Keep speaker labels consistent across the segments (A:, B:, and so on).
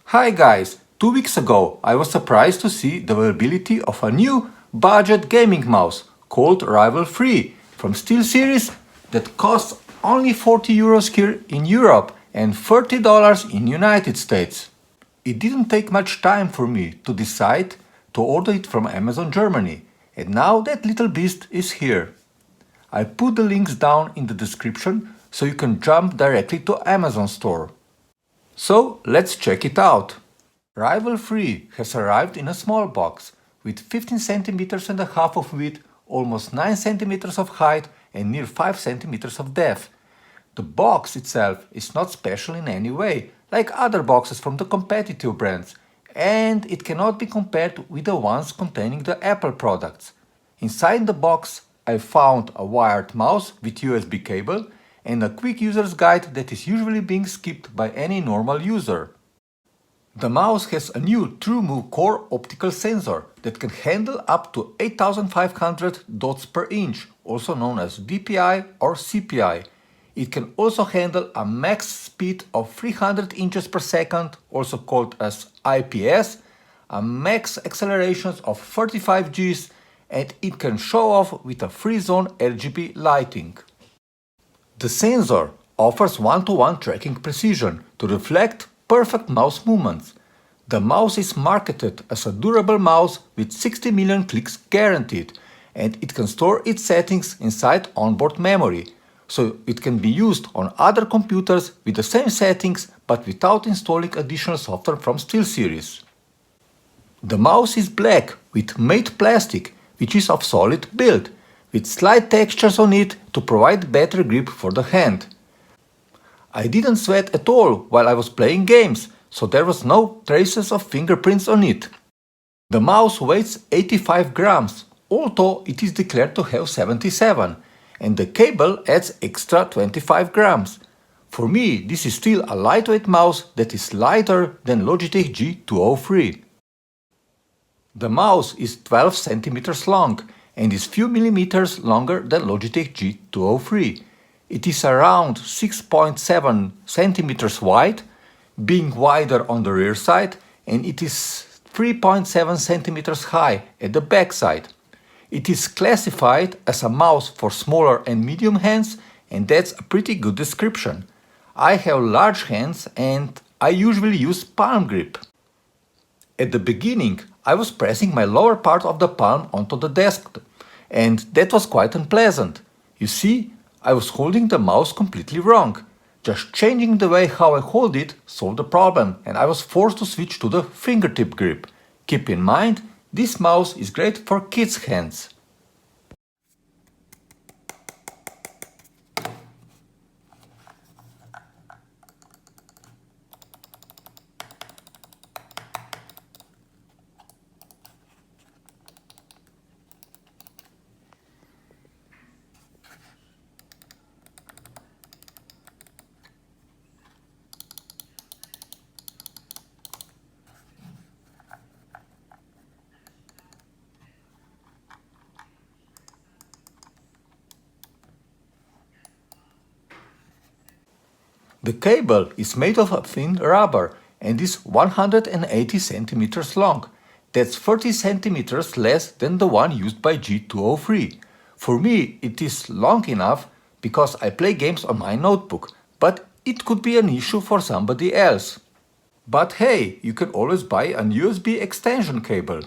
A: Hi guys! 2 weeks ago I was surprised to see the availability of a new budget gaming mouse called Rival Free from Steelseries that costs only 40 euros here in Europe and $30 in United States. It didn't take much time for me to decide to order it from Amazon Germany, and now that little beast is here. I put the links down in the description so you can jump directly to Amazon store. So let's check it out. Rival Free has arrived in a small box with 15 centimeters and a half of width, almost 9 centimeters of height and near 5 centimeters of depth. The box itself is not special in any way, like other boxes from the competitive brands, and it cannot be compared with the ones containing the Apple products. Inside the box I found a wired mouse with USB cable and a quick user's guide that is usually being skipped by any normal user. The mouse has a new TrueMove Core optical sensor that can handle up to 8500 dots per inch, also known as DPI or CPI. It can also handle a max speed of 300 inches per second, also called as IPS, a max accelerations of 35 Gs, and it can show off with a free zone RGB lighting. The sensor offers one-to-one tracking precision to reflect perfect mouse movements. The mouse is marketed as a durable mouse with 60 million clicks guaranteed, and it can store its settings inside onboard memory, so it can be used on other computers with the same settings but without installing additional software from Steelseries. The mouse is black with matte plastic, which is of solid build, with slight textures on it to provide better grip for the hand. I didn't sweat at all while I was playing games, so there was no traces of fingerprints on it. The mouse weighs 85 grams, although it is declared to have 77, and the cable adds extra 25 grams. For me, this is still a lightweight mouse that is lighter than Logitech G203. The mouse is 12 centimeters long and is few millimeters longer than Logitech G203. It is around 6.7 centimeters wide, being wider on the rear side, and it is 3.7 centimeters high at the back side. It is classified as a mouse for smaller and medium hands, and that's a pretty good description. I have large hands and I usually use palm grip. At the beginning, I was pressing my lower part of the palm onto the desk, and that was quite unpleasant. You see, I was holding the mouse completely wrong. Just changing the way how I hold it solved the problem, and I was forced to switch to the fingertip grip. Keep in mind, this mouse is great for kids' hands. The cable is made of a thin rubber and is 180 centimeters long. That's 30 centimeters less than the one used by G203. For me, it is long enough because I play games on my notebook, but it could be an issue for somebody else. But hey, you can always buy an USB extension cable.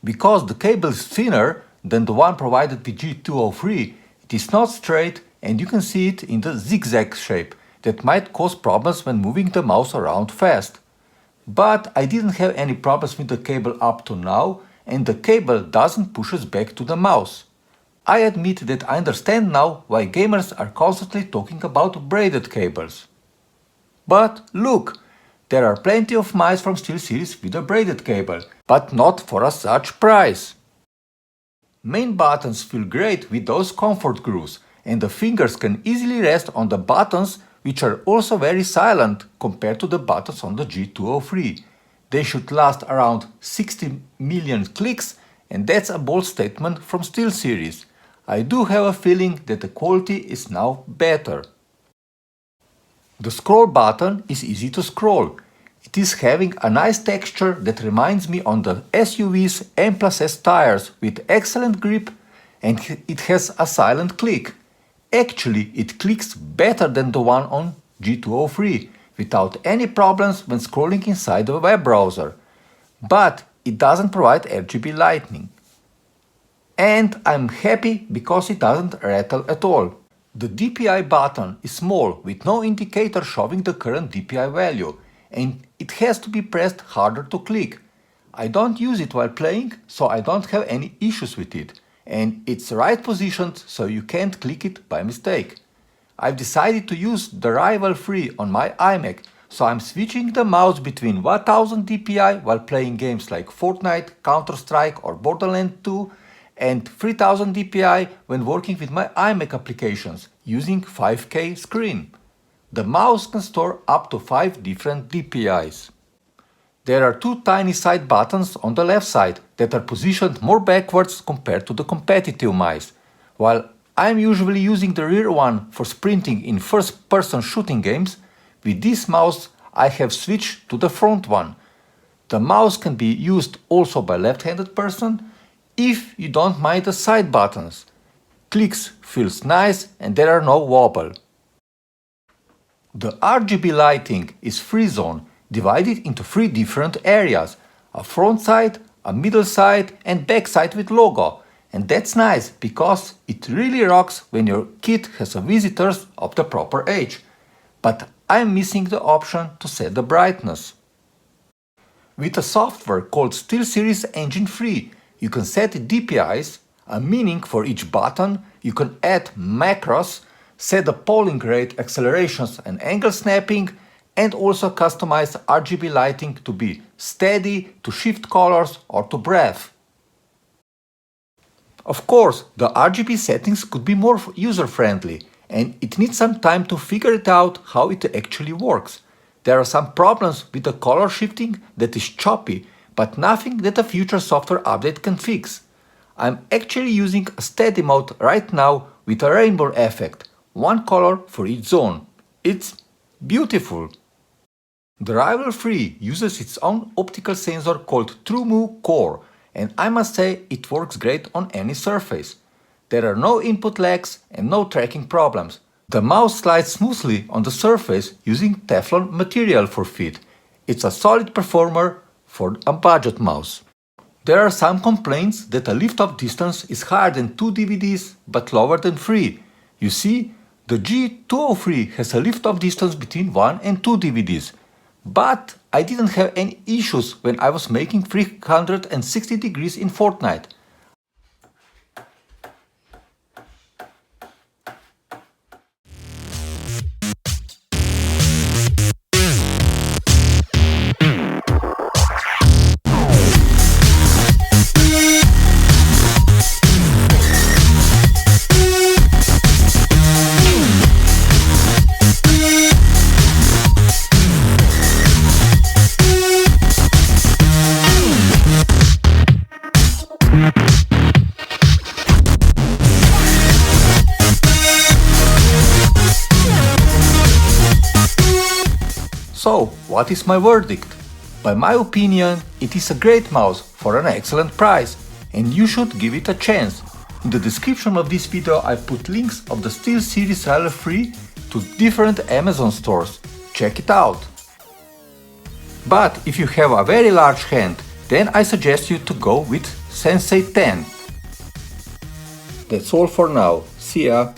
A: Because the cable is thinner than the one provided by G203, it is not straight and you can see it in the zigzag shape that might cause problems when moving the mouse around fast. But I didn't have any problems with the cable up to now, and the cable doesn't push us back to the mouse. I admit that I understand now why gamers are constantly talking about braided cables. But look, there are plenty of mice from Steelseries with a braided cable, but not for a such price. Main buttons feel great with those comfort grooves, and the fingers can easily rest on the buttons, which are also very silent compared to the buttons on the G203. They should last around 60 million clicks, and that's a bold statement from Steelseries. I do have a feeling that the quality is now better. The scroll button is easy to scroll. It is having a nice texture that reminds me on the SUV's M+S tires with excellent grip, and it has a silent click. Actually, it clicks better than the one on G203 without any problems when scrolling inside the web browser. But it doesn't provide RGB lighting. And I'm happy because it doesn't rattle at all. The DPI button is small with no indicator showing the current DPI value, and it has to be pressed harder to click. I don't use it while playing, so I don't have any issues with it, and it's right positioned so you can't click it by mistake. I've decided to use the rival free on my iMac, so I'm switching the mouse between 1000 DPI while playing games like Fortnite, Counter-Strike or Borderlands 2, and 3000 DPI when working with my iMac applications using 5K screen. The mouse can store up to 5 different DPIs. There are two tiny side buttons on the left side that are positioned more backwards compared to the competitive mice. While I'm usually using the rear one for sprinting in first-person shooting games, with this mouse I have switched to the front one. The mouse can be used also by left-handed person if you don't mind the side buttons. Clicks feels nice and there are no wobble. The RGB lighting is free zone, divided into 3 different areas: a front side, a middle side and back side with logo. And that's nice because it really rocks when your kid has visitors of the proper age. But I'm missing the option to set the brightness. With a software called Steelseries Engine Free, you can set DPIs, a meaning for each button, you can add macros, set the polling rate, accelerations and angle snapping, and also customize RGB lighting to be steady, to shift colors or to breath. Of course, the RGB settings could be more user-friendly, and it needs some time to figure it out how it actually works. There are some problems with the color shifting that is choppy, but nothing that a future software update can fix. I'm actually using a steady mode right now with a rainbow effect, one color for each zone. It's beautiful. The Rival 3 uses its own optical sensor called TrueMove Core, and I must say it works great on any surface. There are no input lags and no tracking problems. The mouse slides smoothly on the surface using Teflon material for feet. It's a solid performer for a budget mouse. There are some complaints that a lift-off distance is higher than 2 DVDs but lower than 3. You see, the G203 has a lift-off distance between 1 and 2 DVDs. But I didn't have any issues when I was making 360 degrees in Fortnite. So, what is my verdict? By my opinion, it is a great mouse for an excellent price, and you should give it a chance. In the description of this video I put links of the Steelseries Rival Free to different Amazon stores. Check it out. But if you have a very large hand, then I suggest you to go with Sensei 10. That's all for now. See ya!